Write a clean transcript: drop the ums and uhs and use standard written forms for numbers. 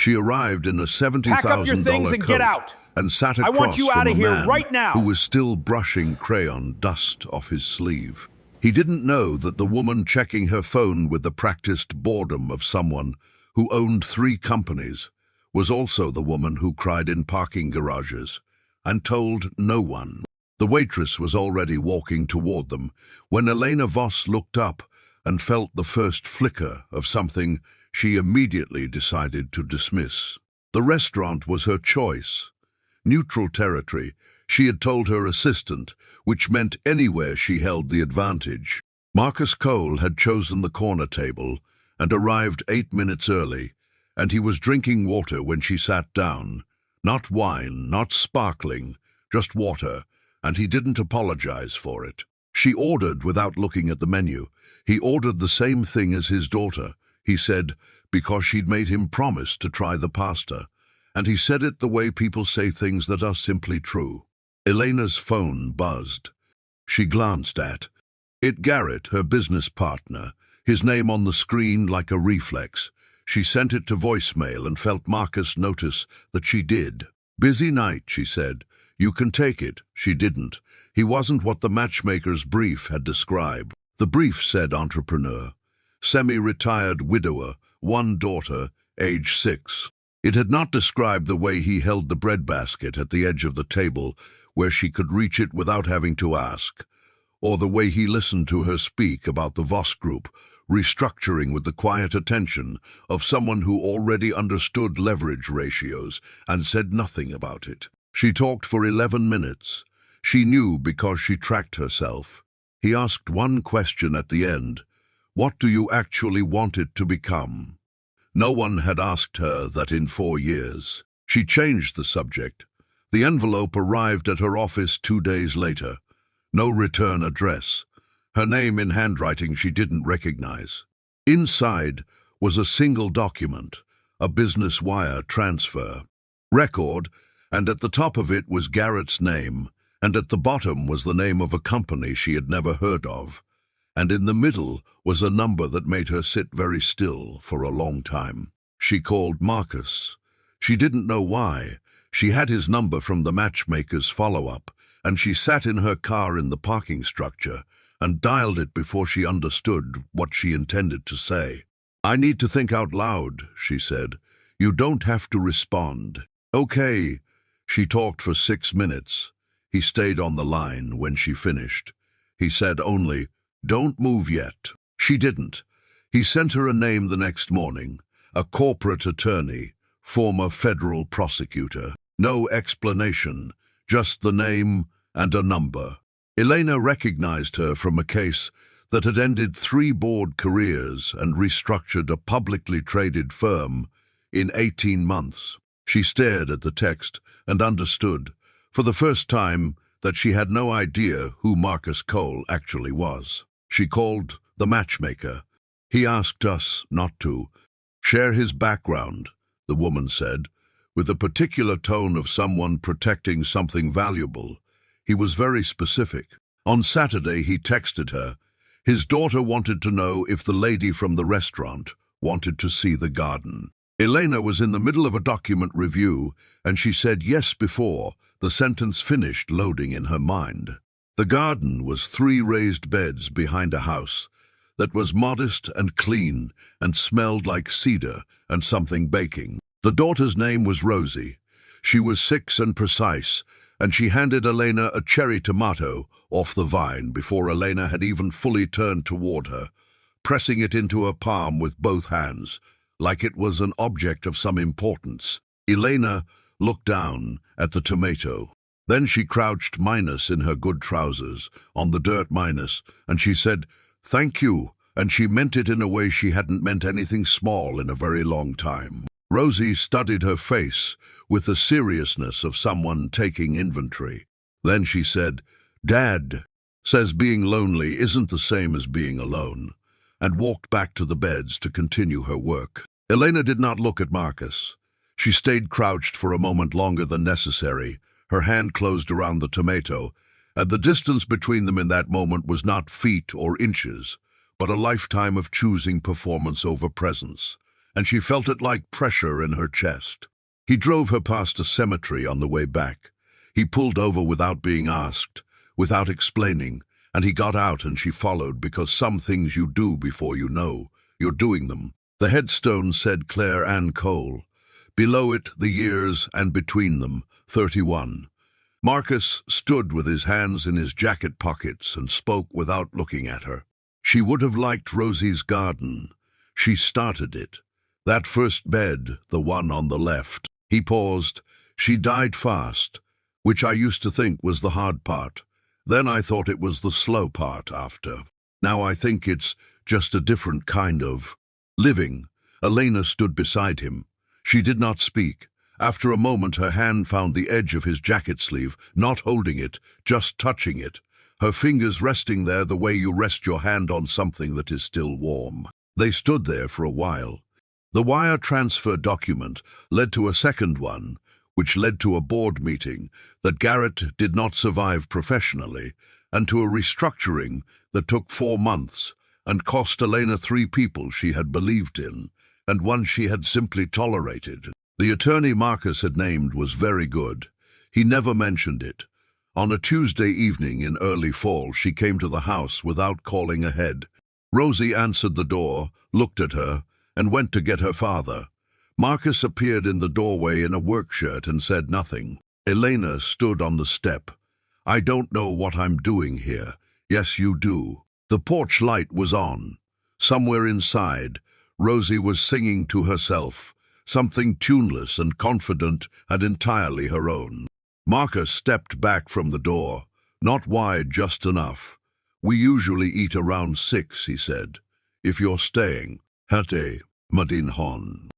She arrived in a Pack up your things $70,000 and get coat out. and sat I across want you from out a of here man right now. who was still brushing crayon dust off his sleeve. He didn't know that the woman checking her phone with the practiced boredom of someone who owned 3 companies was also the woman who cried in parking garages and told no one. The waitress was already walking toward them when Elena Voss looked up and felt the first flicker of something she immediately decided to dismiss. The restaurant was her choice. Neutral territory, she had told her assistant, which meant anywhere she held the advantage. Marcus Cole had chosen the corner table and arrived 8 minutes early, and he was drinking water when she sat down. Not wine, not sparkling, just water, and he didn't apologize for it. She ordered without looking at the menu. He ordered the same thing as his daughter, he said, because she'd made him promise to try the pasta. And he said it the way people say things that are simply true. Elena's phone buzzed. She glanced at it. Garrett, her business partner, his name on the screen like a reflex. She sent it to voicemail and felt Marcus notice that she did. "Busy night," she said. "You can take it." She didn't. He wasn't what the matchmaker's brief had described. The brief said entrepreneur, semi-retired widower, 1 daughter, age 6. It had not described the way he held the breadbasket at the edge of the table where she could reach it without having to ask, or the way he listened to her speak about the Voss Group, restructuring with the quiet attention of someone who already understood leverage ratios and said nothing about it. She talked for 11 minutes. She knew because she tracked herself. He asked one question at the end. What do you actually want it to become? No one had asked her that in 4 years. She changed the subject. The envelope arrived at her office 2 days later. No return address. Her name in handwriting she didn't recognize. Inside was a single document, a business wire transfer. Record, and at the top of it was Garrett's name, and at the bottom was the name of a company she had never heard of. And in the middle was a number that made her sit very still for a long time. She called Marcus. She didn't know why. She had his number from the matchmaker's follow-up, and she sat in her car in the parking structure and dialed it before she understood what she intended to say. "I need to think out loud," she said. "You don't have to respond." "Okay." She talked for 6 minutes. He stayed on the line when she finished. He said only, "Don't move yet." She didn't. He sent her a name the next morning, a corporate attorney, former federal prosecutor. No explanation, just the name and a number. Elena recognized her from a case that had ended 3 board careers and restructured a publicly traded firm in 18 months. She stared at the text and understood, for the first time, that she had no idea who Marcus Cole actually was. She called the matchmaker. "He asked us not to share his background," the woman said, with a particular tone of someone protecting something valuable. He was very specific. On Saturday, he texted her. His daughter wanted to know if the lady from the restaurant wanted to see the garden. Elena was in the middle of a document review, and she said yes before the sentence finished loading in her mind. The garden was 3 raised beds behind a house that was modest and clean and smelled like cedar and something baking. The daughter's name was Rosie. She was 6 and precise, and she handed Elena a cherry tomato off the vine before Elena had even fully turned toward her, pressing it into her palm with both hands, like it was an object of some importance. Elena looked down at the tomato. Then she crouched minus in her good trousers, on the dirt minus, and she said, "Thank you," and she meant it in a way she hadn't meant anything small in a very long time. Rosie studied her face with the seriousness of someone taking inventory. Then she said, "Dad says being lonely isn't the same as being alone," and walked back to the beds to continue her work. Elena did not look at Marcus. She stayed crouched for a moment longer than necessary. Her hand closed around the tomato, and the distance between them in that moment was not feet or inches, but a lifetime of choosing performance over presence. and she felt it like pressure in her chest. He drove her past a cemetery on the way back. He pulled over without being asked, without explaining, and he got out and she followed, because some things you do before you know you're doing them. The headstone said Claire Ann Cole. Below it, the years, and between them, 31. Marcus stood with his hands in his jacket pockets and spoke without looking at her. She would have liked Rosie's garden. She started it. That first bed, the one on the left. He paused. She died fast, which I used to think was the hard part. Then I thought it was the slow part after. Now I think it's just a different kind of living. Elena stood beside him. She did not speak. After a moment, her hand found the edge of his jacket sleeve, not holding it, just touching it, her fingers resting there the way you rest your hand on something that is still warm. They stood there for a while. The wire transfer document led to a second one, which led to a board meeting that Garrett did not survive professionally, and to a restructuring that took 4 months and cost Elena 3 people she had believed in, and one she had simply tolerated. The attorney Marcus had named was very good. He never mentioned it. On a Tuesday evening in early fall, she came to the house without calling ahead. Rosie answered the door, looked at her, and went to get her father. Marcus appeared in the doorway in a work shirt and said nothing. Elena stood on the step. "I don't know what I'm doing here." "Yes, you do." The porch light was on. Somewhere inside, Rosie was singing to herself, something tuneless and confident and entirely her own. Marcus stepped back from the door, not wide, just enough. "We usually eat around 6, he said. "If you're staying." "Hate, Madin Hon."